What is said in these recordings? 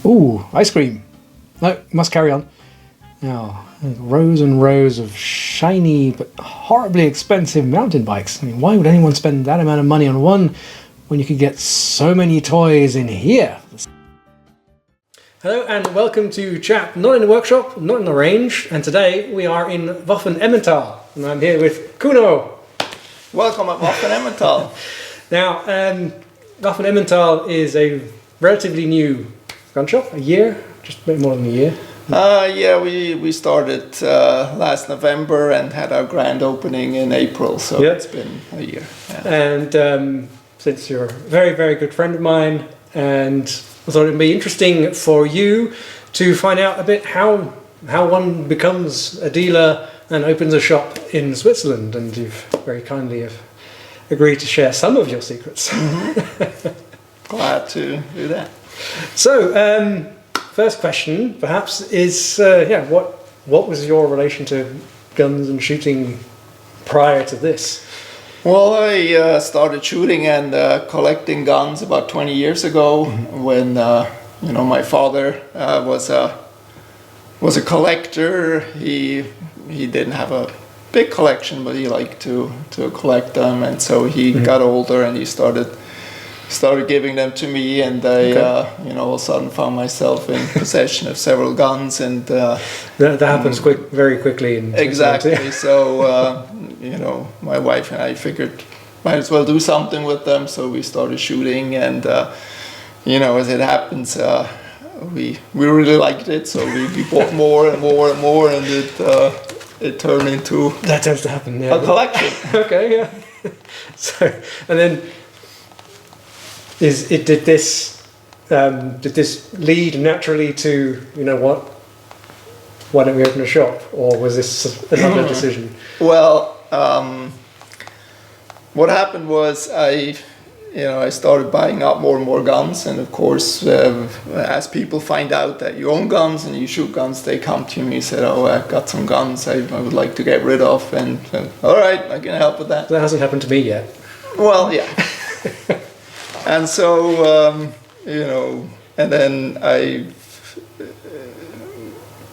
Ooh, ice cream. No, must carry on. Now, rows and rows of shiny but horribly expensive mountain bikes. I mean, why would anyone spend that amount of money on one when you could get so many toys in here? Hello and welcome to Chap, not in the workshop, not in the range, and today we are in Waffen Emmental, and I'm here with Kuno. Welcome at Waffen Emmental. Now, Waffen Emmental is a relatively new gunshop, a year, just a bit more than a year. Yeah, we started last November and had our grand opening in April, so It's been a year. Yeah. And since you're a very, very good friend of mine, and I thought it'd be interesting for you to find out a bit how one becomes a dealer and opens a shop in Switzerland, and you've very kindly have agreed to share some of your secrets. Mm-hmm. Glad to do that. So, first question, perhaps, is what was your relation to guns and shooting prior to this? Well, I started shooting and collecting guns about 20 years ago, when my father was a collector. He didn't have a big collection, but he liked to collect them, and so he got older and he started giving them to me, and I all of a sudden found myself in possession of several guns, and that happens very quickly. Exactly. So my wife and I figured might as well do something with them, so we started shooting, and as it happens, we really liked it, so we bought more and more and more, and it turned into that tends to happen. Yeah. A collection. Okay. Yeah. So, and then. Did this lead naturally to, why don't we open a shop, or was this another decision? Well, what happened was I started buying up more and more guns, and of course, as people find out that you own guns and you shoot guns, they come to me and said, "Oh, I've got some guns I would like to get rid of," and all right, I can help with that. That hasn't happened to me yet. Well, yeah. And so, and then I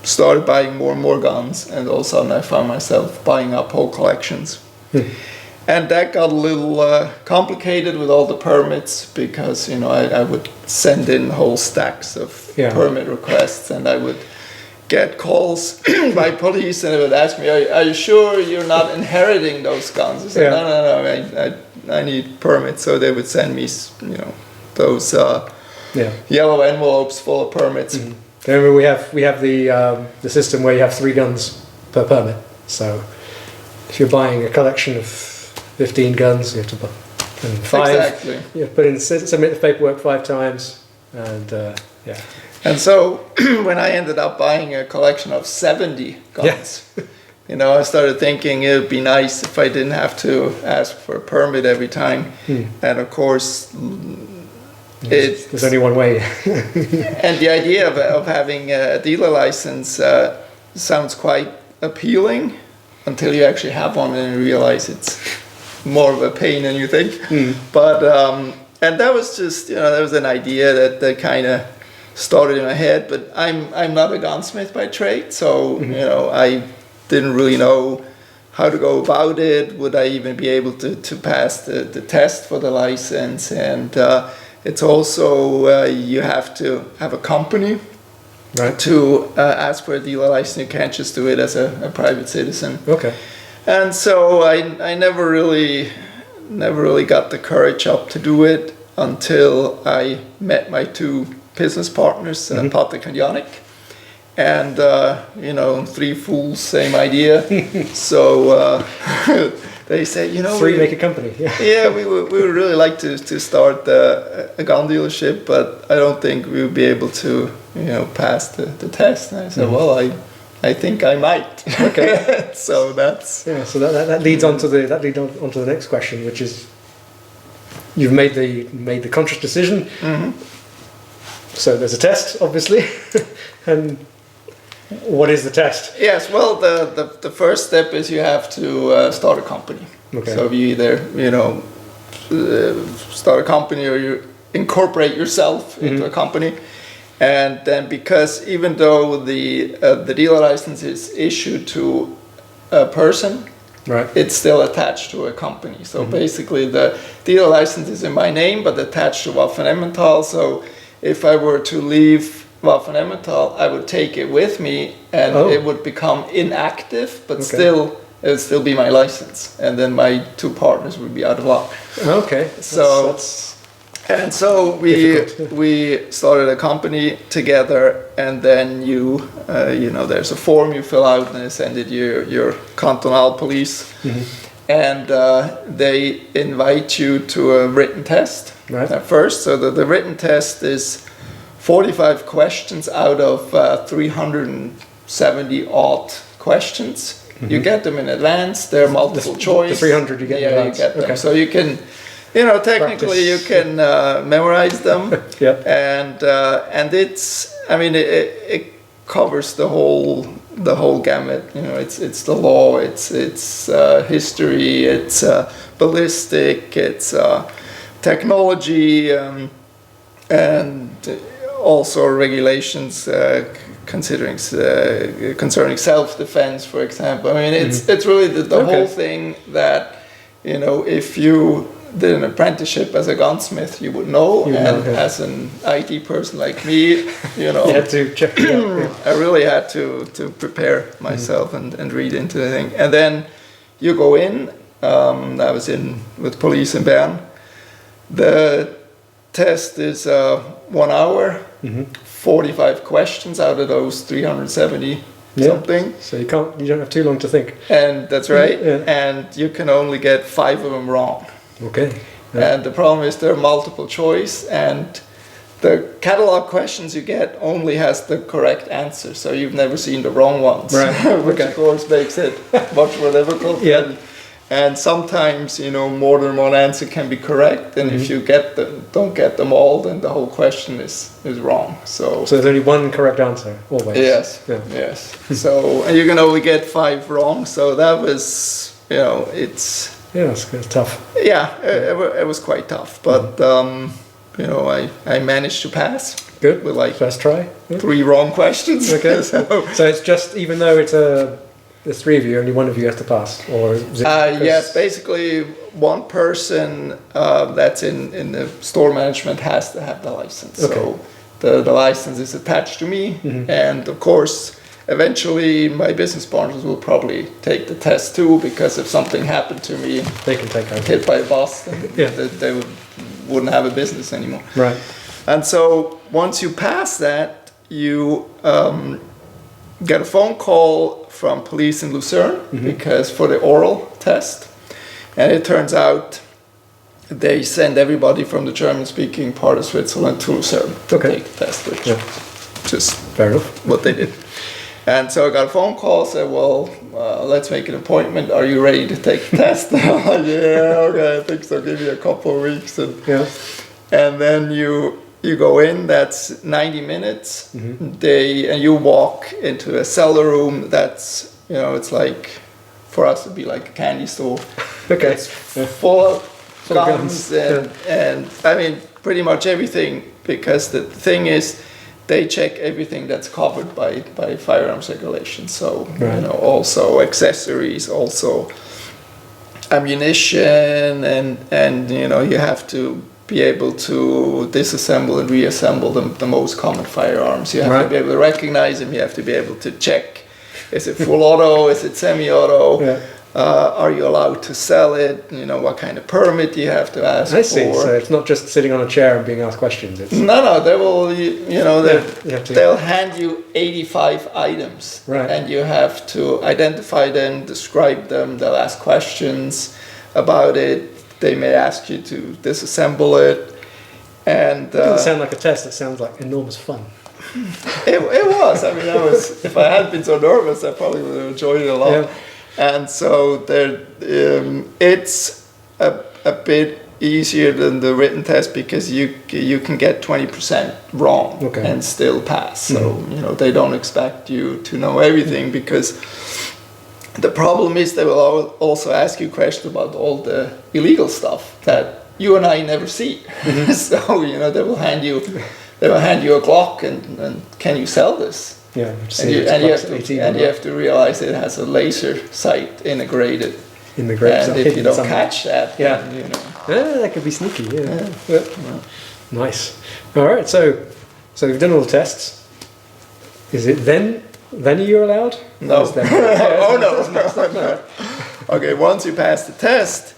started buying more and more guns, and all of a sudden I found myself buying up whole collections. And that got a little complicated with all the permits, because, I would send in whole stacks of permit requests, and I would get calls by police, and they would ask me, are you sure you're not inheriting those guns? I said, no, I need permits. So they would send me, those yellow envelopes full of permits. Mm-hmm. Remember, we have the system where you have 3 guns per permit. So if you're buying a collection of 15 guns, you have to buy 5. Exactly. You submit the paperwork 5 times, and And so when I ended up buying a collection of 70 guns, I started thinking it would be nice if I didn't have to ask for a permit every time. And of course, there's only one way. And the idea of having a dealer license sounds quite appealing until you actually have one and you realize it's more of a pain than you think. But and that was just that was an idea that kind of started in my head. But I'm not a gunsmith by trade, so I didn't really know how to go about it. Would I even be able to pass the test for the license? And it's also you have to have a company to ask for a dealer license. You can't just do it as a private citizen. Okay. And so I never really got the courage up to do it until I met my 2 business partners, Patrick and Yannick. And 3 fools, same idea. So they said, 3 make a company. Yeah, we would really like to start a gun dealership, but I don't think we would be able to pass the test. And I said, well, I think I might. Okay. So that's So that leads on to the next question, which is, you've made the conscious decision. So there's a test, obviously, and what is the test? Yes, well, the first step is you have to start a company. Okay. So you either start a company or you incorporate yourself into a company, And then because even though the dealer license is issued to a person, Right. it's still attached to a company. So basically the dealer license is in my name, but attached to Waffen Emmental. So if I were to leave Waffen Emmental, I would take it with me, and it would become inactive, but still, it would still be my license. And then my two partners would be out of luck. Okay. So, and so we started a company together, and then you know, there's a form you fill out and send it your cantonal police, and they invite you to a written test at first. So the written test is 45 questions out of 370 odd questions. You get them in advance. They're multiple choice. The 300 you get in advance. You get them. So you can, you know, technically you can memorize them. And it's, I mean, it covers the whole gamut. You know, it's the law, it's history, it's ballistic, it's technology, and also regulations concerning self-defense, for example. I mean, it's really the whole thing that, you know, if you did an apprenticeship as a gunsmith, you would know, as an IT person like me, you know, you had to check it out. I really had to prepare myself and read into the thing. And then you go in, I was in with police in Bern. The test is 1 hour, 45 questions out of those 370 something. So you don't have too long to think. And that's right. And you can only get 5 of them wrong. Okay. And the problem is they're multiple choice, and the catalog questions you get only has the correct answer. So you've never seen the wrong ones, which of course makes it much more difficult. And sometimes, you know, more than one answer can be correct, and if you don't get them all, then the whole question is wrong. So there's only one correct answer always. Yes. So and you can only get 5 wrong. So that was, you know, it's tough. Yeah, it was quite tough, but you know, I managed to pass. Good. With like first try. 3 wrong questions. Okay. So it's just, even though there's 3 of you, only one of you has to pass, or is it yes, basically one person that's in the store management has to have the license. So the license is attached to me, and of course eventually my business partners will probably take the test too, because if something happened to me, they can take over. Hit by a bus, then they wouldn't have a business anymore. Right. And so once you pass that, you get a phone call from police in Lucerne, because for the oral test, and it turns out they send everybody from the German-speaking part of Switzerland to Lucerne to take the test, which just fair enough. What they did. And so I got a phone call, said, well, let's make an appointment. Are you ready to take the test? I'm like, yeah, okay, I think so. Give me a couple of weeks. And then you go in, that's 90 minutes. And you walk into a cellar room that's, you know, it's like, for us it'd be like a candy store. It's full of guns and I mean, pretty much everything, because the thing is, they check everything that's covered by firearms regulations. So, you know, also accessories, also ammunition, and you know, you have to be able to disassemble and reassemble the most common firearms. You have to be able to recognize them. You have to be able to check, is it full auto, is it semi-auto? Are you allowed to sell it? You know, what kind of permit you have to ask for. I see. So it's not just sitting on a chair and being asked questions. It's no, they will, you know, they'll hand you 85 items, and you have to identify them, describe them. They'll ask questions about it. They may ask you to disassemble it. And it doesn't sound like a test. It sounds like enormous fun. It was. I mean, if I hadn't been so nervous, I probably would have enjoyed it a lot. And so it's a bit easier than the written test, because you can get 20% wrong and still pass. So you know, they don't expect you to know everything, because the problem is they will also ask you questions about all the illegal stuff that you and I never see. So you know, they will hand you they will hand you a Glock and can you sell this? Yeah. And you have to realize it has a laser sight integrated. In the grapes. And if you don't catch that, yeah, then, you know. that could be sneaky. Yeah. Yeah. Nice. All right. So you've done all the tests. Is it then you're allowed? No. Oh no. No. Okay. Once you pass the test,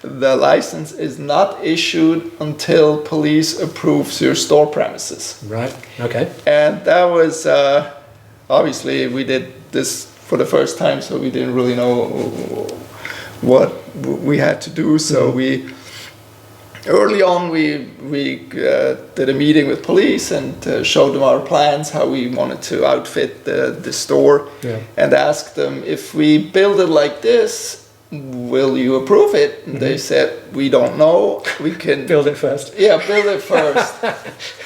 the license is not issued until police approves your store premises. Right. Okay. And that was obviously we did this for the first time, so we didn't really know what we had to do. So we early on we did a meeting with police and showed them our plans, how we wanted to outfit the store, and asked them, if we build it like this, will you approve it? And they said, we don't know. We can build it first. Yeah, build it first.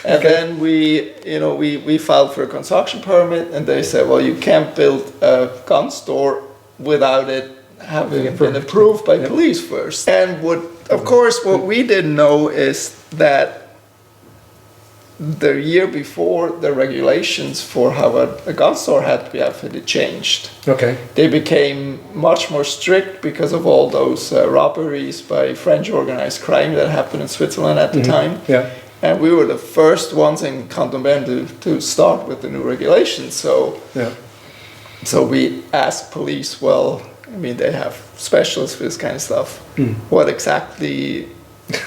And then we filed for a construction permit, and they said, well, you can't build a gun store without it having been approved by police first. And what we didn't know is that the year before, the regulations for how a gun store had to be outfitted changed. Okay. They became much more strict because of all those robberies by French organized crime that happened in Switzerland at the time. Yeah. And we were the first ones in Canton Bern to start with the new regulations. So we asked police, well, I mean, they have specialists for this kind of stuff. What exactly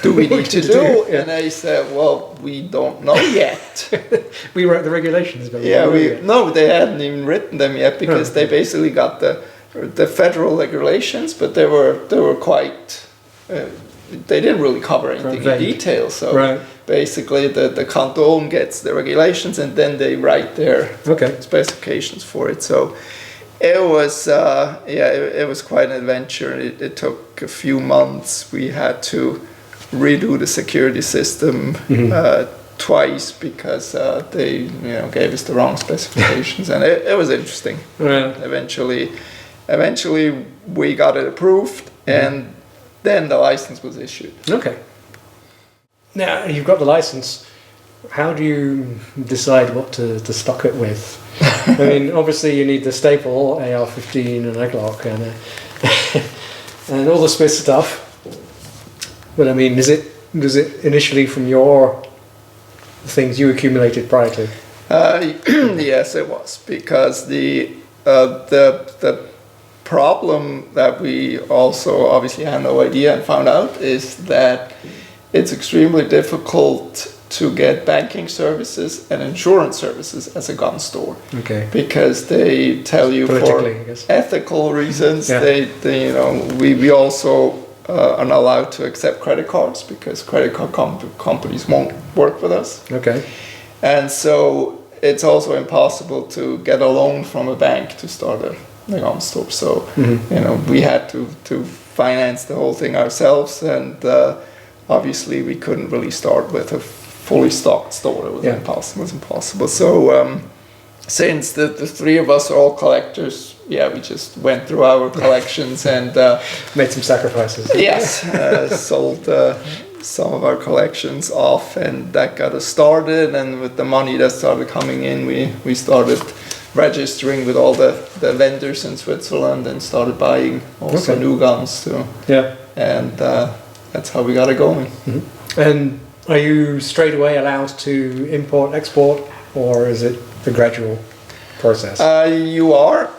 do we need to do? And they said, well, we don't know yet. We wrote the regulations, but they hadn't even written them yet, because they basically got the federal regulations, but they were quite they didn't really cover anything in detail. So basically the canton gets the regulations and then they write their specifications for it. So it was it was quite an adventure. It took a few months. We had to redo the security system twice because they gave us the wrong specifications, and it was interesting. Eventually we got it approved, and then the license was issued. Okay. Now you've got the license. How do you decide what to stock it with? I mean, obviously you need the staple AR-15 and a Glock and all the Smith stuff. But I mean, was it initially from your things you accumulated prior to? Yes, it was, because the problem that we also obviously had no idea and found out is that it's extremely difficult to get banking services and insurance services as a gun store. Okay. Because they tell you for ethical reasons. We also are not allowed to accept credit cards because credit card companies won't work with us. Okay. And so it's also impossible to get a loan from a bank to start a gun store. So we had to finance the whole thing ourselves, and obviously we couldn't really start with a fully stocked store. It was impossible. So since the three of us are all collectors, we just went through our collections and made some sacrifices. Yes, sold some of our collections off, and that got us started. And with the money that started coming in, we started registering with all the vendors in Switzerland and started buying also new guns too. Yeah. And that's how we got it going. Mm-hmm. And are you straight away allowed to import, export, or is it a gradual process? You are.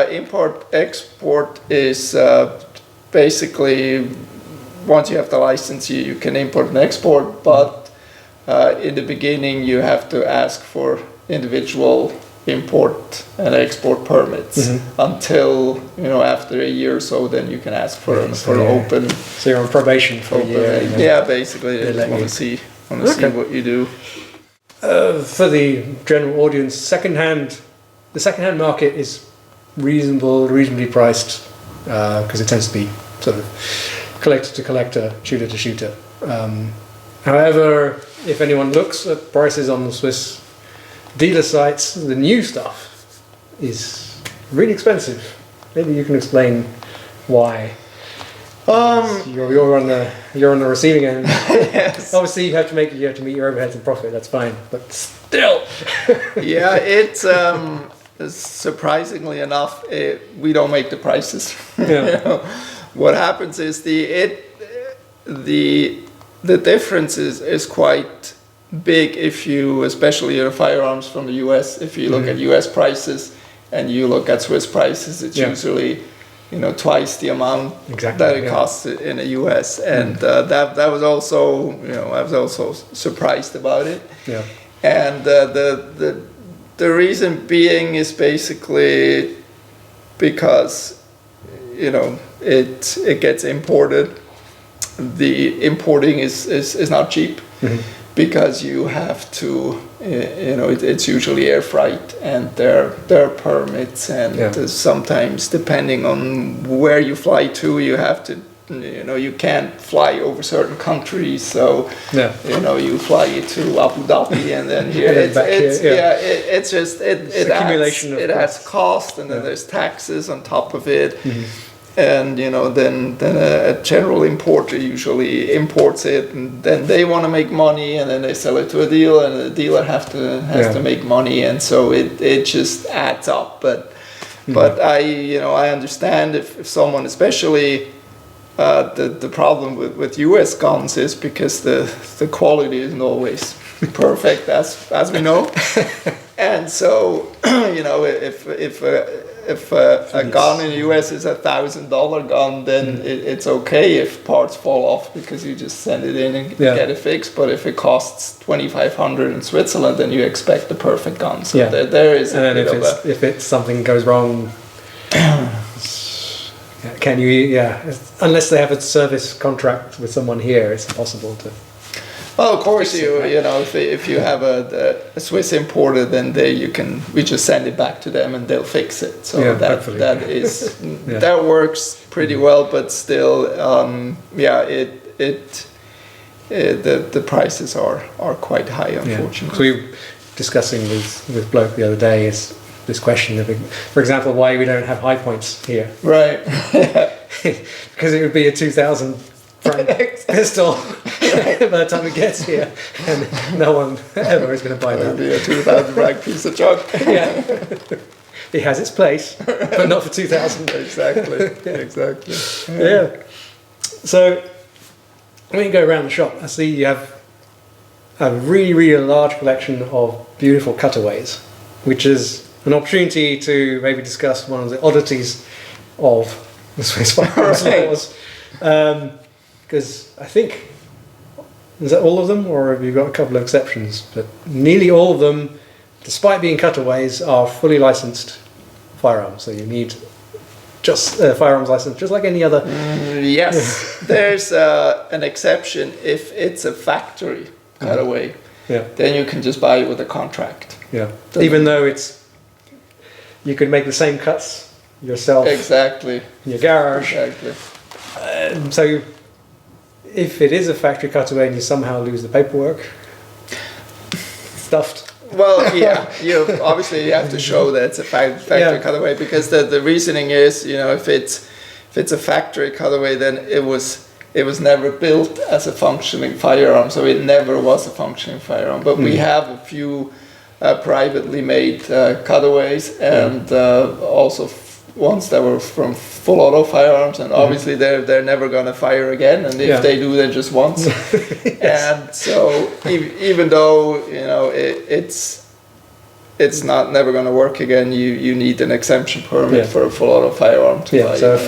Import, export is basically, once you have the license, you can import and export, but in the beginning you have to ask for individual import and export permits until after a year or so, then you can ask for an open. So you're on probation for a year. Basically they want to see what you do. For the general audience, the second-hand market is reasonably priced because it tends to be sort of collector to collector, shooter to shooter. However, if anyone looks at prices on the Swiss dealer sites, the new stuff is really expensive. Maybe you can explain why. You're on the receiving end. Yes. Obviously, you have to meet your overheads and profit. That's fine, but still. Yeah, it's surprisingly enough, we don't make the prices. Yeah. You know, what happens is the difference is quite big if you, especially your firearms from the US, if you look at US prices and you look at Swiss prices, it's usually, you know, twice the amount that it costs in the US, and that was also, you know, I was also surprised about it. Yeah. And the reason being is basically because, you know, it gets imported. The importing is not cheap. Because you have to, you know, it's usually air freight, and there are permits, and sometimes depending on where you fly to, you have to, you know, you can't fly over certain countries, so you know, you fly to Abu Dhabi, and then here it's just accumulation it adds cost, and then there's taxes on top of it. And you know, then a general importer usually imports it, and then they want to make money, and then they sell it to a dealer, and the dealer has to make money, and so it just adds up. But I understand if someone, especially the problem with US guns is because the quality isn't always perfect, as we know, and so you know, if a gun in the US is $1,000 gun, then it's okay if parts fall off because you just send it in and get it fixed. But if it costs $2,500 in Switzerland, then you expect the perfect gun. So there is. And if it's something goes wrong, can you? Unless they have a service contract with someone here, it's impossible to. Well, of course, you know, if you have a Swiss importer, then we just send it back to them and they'll fix it. So that works pretty well, but still, the prices are quite high, unfortunately. So we were discussing with Bloke the other day is this question of, for example, why we don't have high points here. Right. Because it would be a 2,000 franc pistol by the time it gets here, and no one ever is going to buy that. It would be a 2,000 franc piece of junk. It has its place, but not for 2,000. Exactly. So when you go around the shop, I see you have a really, really large collection of beautiful cutaways, which is an opportunity to maybe discuss one of the oddities of the Swiss firearms laws. Because I think, is that all of them, or have you got a couple of exceptions? But nearly all of them, despite being cutaways, are fully licensed firearms. So you need just a firearms license, just like any other. Yes, there's an exception if it's a factory cutaway. Then you can just buy it with a contract. Even though you could make the same cuts yourself. Exactly. In your garage. Exactly. So if it is a factory cutaway and you somehow lose the paperwork, stuffed. Well, you obviously have to show that it's a factory cutaway, because the reasoning is, you know, if it's a factory cutaway, then it was never built as a functioning firearm, so it never was a functioning firearm. But we have a few privately made cutaways, and also ones that were from full auto firearms, and obviously they're never going to fire again, and if they do, then just once. And so even though, you know, it's never going to work again, you need an exemption permit for a full auto firearm to buy. So a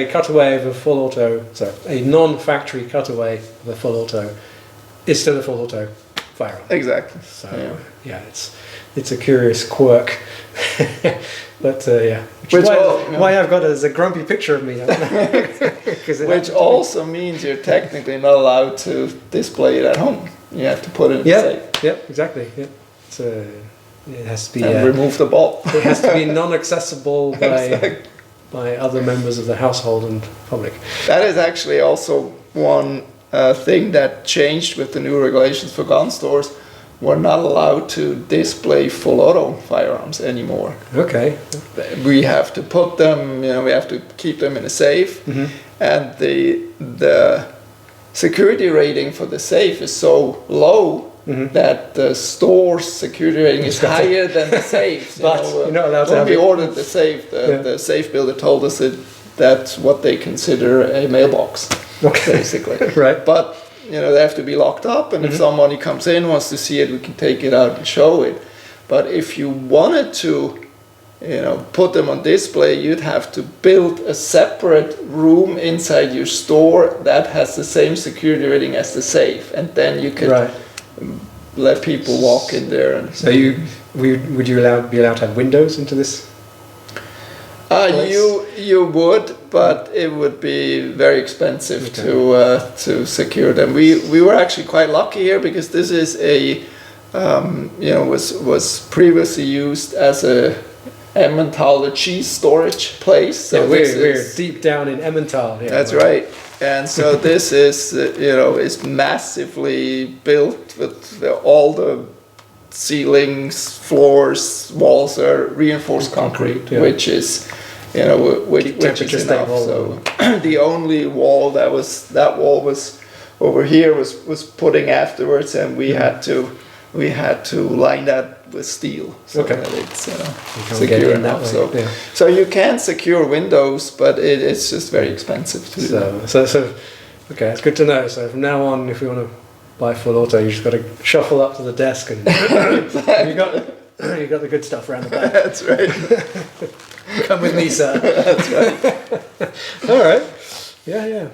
cutaway of a full auto, a non-factory cutaway of a full auto is still a full auto firearm. Exactly. So it's a curious quirk. But why I've got it as a grumpy picture of me. Which also means you're technically not allowed to display it at home. You have to put it in the safe. Yeah, exactly. Yeah. So it has to be and remove the bolt. It has to be non-accessible by other members of the household and public. That is actually also one thing that changed with the new regulations for gun stores. we're not allowed to display full auto firearms anymore. Okay. We have to put them, we have to keep them in a safe, and the security rating for the safe is so low that the store's security rating is higher than the safe. But you're not allowed to when have we it. ordered the safe, the safe builder told us that that's what they consider a mailbox, basically. Right. But they have to be locked up, and if somebody comes in, wants to see it, we can take it out and show it. But if you wanted to, put them on display, you'd have to build a separate room inside your store that has the same security rating as the safe, and then you could let people walk in there. And so would you be allowed to have windows into this? You would, but it would be very expensive to secure them. We were actually quite lucky here because this is was previously used as a Emmental, a cheese storage place. So we're deep down in Emmental. Yeah, that's right. And so this is massively built with all the ceilings, floors, walls are reinforced concrete, which is which is enough. So the only wall that wall was over here was putting afterwards, and we had to line that with steel so that it's secure enough. So you can secure windows, but it's just very expensive to do. So okay, it's good to know. So from now on, if you want to buy full auto, you just got to shuffle up to the desk and you got the good stuff around the back. That's right. Come with me, sir. That's right. All right. Yeah.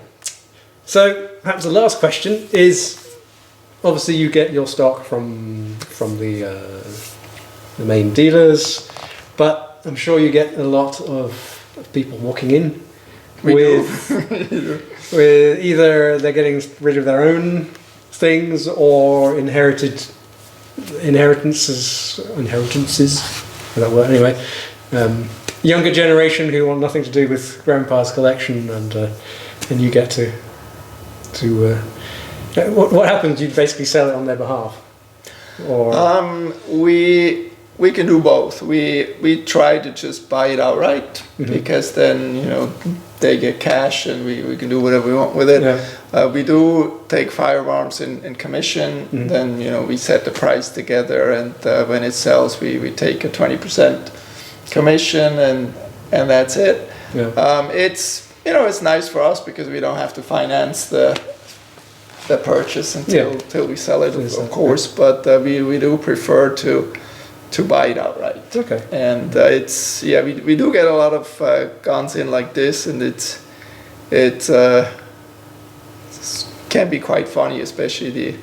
So perhaps the last question is, obviously you get your stock from the main dealers, but I'm sure you get a lot of people walking in with either they're getting rid of their own things or inheritances. That word anyway. Younger generation who want nothing to do with grandpa's collection, and you get to what happens? You basically sell it on their behalf, or we can do both. We try to just buy it outright because then they get cash and we can do whatever we want with it. Yeah. We do take firearms in commission. Then we set the price together, and when it sells, we take a 20% commission, and that's it. Yeah. It's nice for us because we don't have to finance the purchase until we sell it, of course. But we do prefer to buy it outright. Okay. And we do get a lot of guns in like this, and it can be quite funny, especially the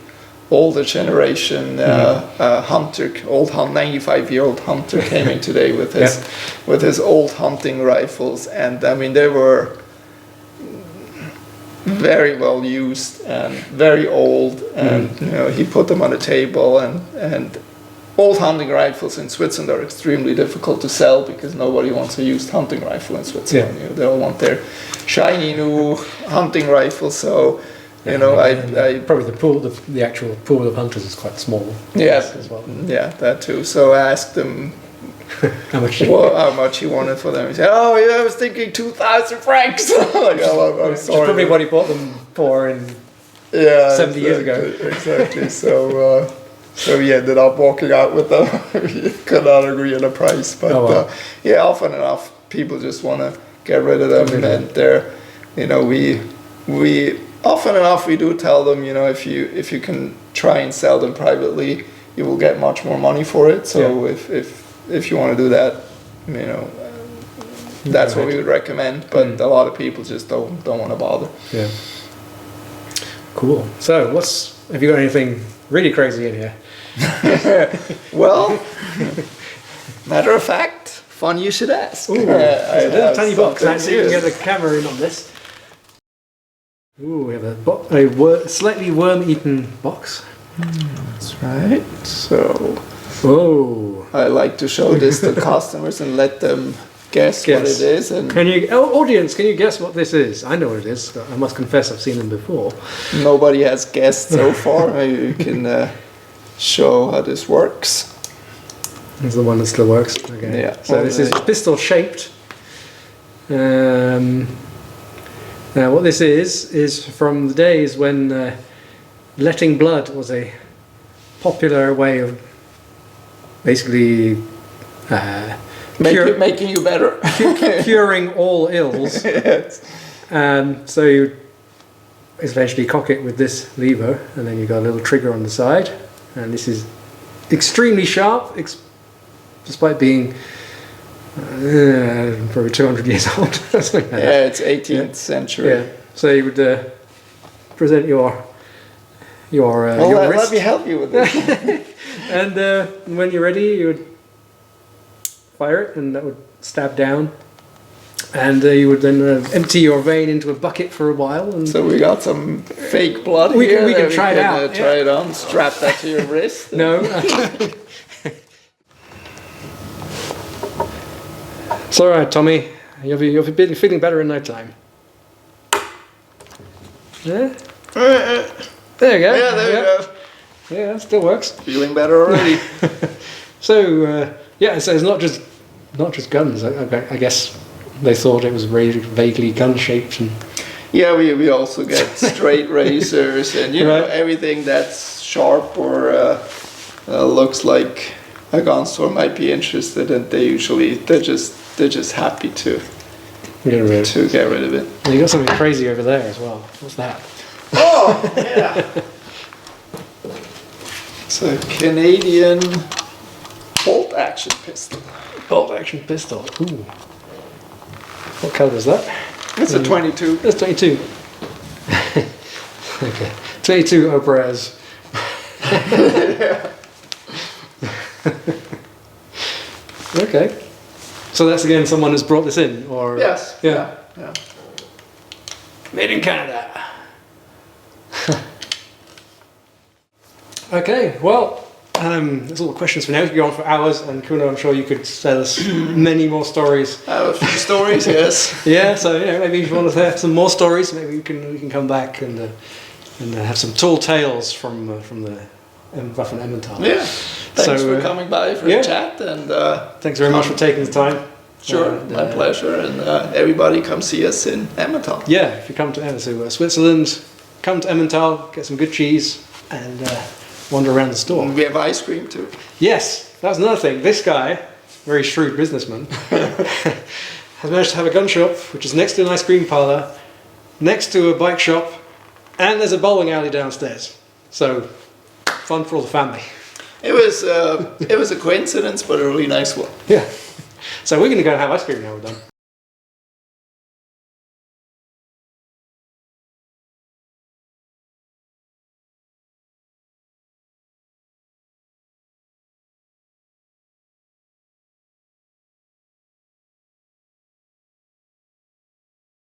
older generation hunter, 95-year-old hunter came in today with his old hunting rifles, and I mean they were very well used and very old, and he put them on the table, and old hunting rifles in Switzerland are extremely difficult to sell because nobody wants a used hunting rifle in Switzerland. Yeah. They all want their shiny new hunting rifle. So I probably the actual pool of hunters is quite small. As well. Yeah, that too. So I asked him how much he wanted for them. He said, "Oh yeah, I was thinking 2,000 francs." Like, I'm sorry. Probably what he bought them for in 70 years ago. Exactly. So he ended up walking out with them. He could not agree on a price, but often enough people just want to get rid of them, and they're, we often enough we do tell them, if you can try and sell them privately, you will get much more money for it. So if you want to do that, that's what we would recommend. But a lot of people just don't want to bother. Yeah. Cool. So have you got anything really crazy in here? Well, matter of fact, fun you should ask. Ooh, a tiny box. Actually, you can get the camera in on this. Ooh, we have a slightly worm-eaten box. That's right. So, I like to show this to customers and let them guess what it is. And audience, can you guess what this is? I know what it is. But I must confess, I've seen them before. Nobody has guessed so far. Maybe you can show how this works. This is the one that still works. Okay. Yeah. So this is pistol shaped. Now what this is from the days when letting blood was a popular way of basically Making you better. curing all ills. Yes. So you eventually cock it with this lever, and then you've got a little trigger on the side, and this is extremely sharp, despite being probably 200 years old. Something like that. It's 18th century. Yeah. So you would present your Let wrist, me help you with this. and when you're ready, you would fire it, and that would stab down. And you would then empty your vein into a bucket for a while. And So we got some fake blood We here. can that try it out, Try it on. Strap that to your wrist. no. It's all right, Tommy. You'll be feeling better in no time. Yeah. There you go. Yeah, there you go. Yeah, that still works. Feeling better already. So so it's not just guns. I guess they thought it was vaguely gun shaped and. Yeah, we also get straight razors and Right. everything that's sharp or looks like a gun store might be interested, and they're just happy to Get rid of it. get rid of it. You got something crazy over there as well. What's that? Oh yeah, it's a Canadian bolt action pistol. Bolt action pistol. Ooh. What colour is that? It's a 22. That's 22. Okay. 22 Operas. Okay. So that's again someone has brought this in, or Yes. yeah. Yeah. Made in Canada. Okay, well, that's all the questions for now. We could go on for hours, and Kuno, I'm sure you could tell us many more stories. I have a few stories, yes. Yeah, so maybe if you want to have some more stories, maybe we can come back and have some tall tales from the Waffen Emmental. Yeah. Thanks So, for coming by for a chat, and Thanks very much for taking the time. sure, my pleasure. And everybody come see us in Emmental. Yeah, if you come to Switzerland, come to Emmental, get some good cheese, and wander around the store. We have ice cream too. Yes, that's another thing. This guy, very shrewd businessman, has managed to have a gun shop, which is next to an ice cream parlour, next to a bike shop, and there's a bowling alley downstairs. So, fun for all the family. It was a coincidence, but a really nice one. Yeah. So we're going to go and have ice cream now we're done.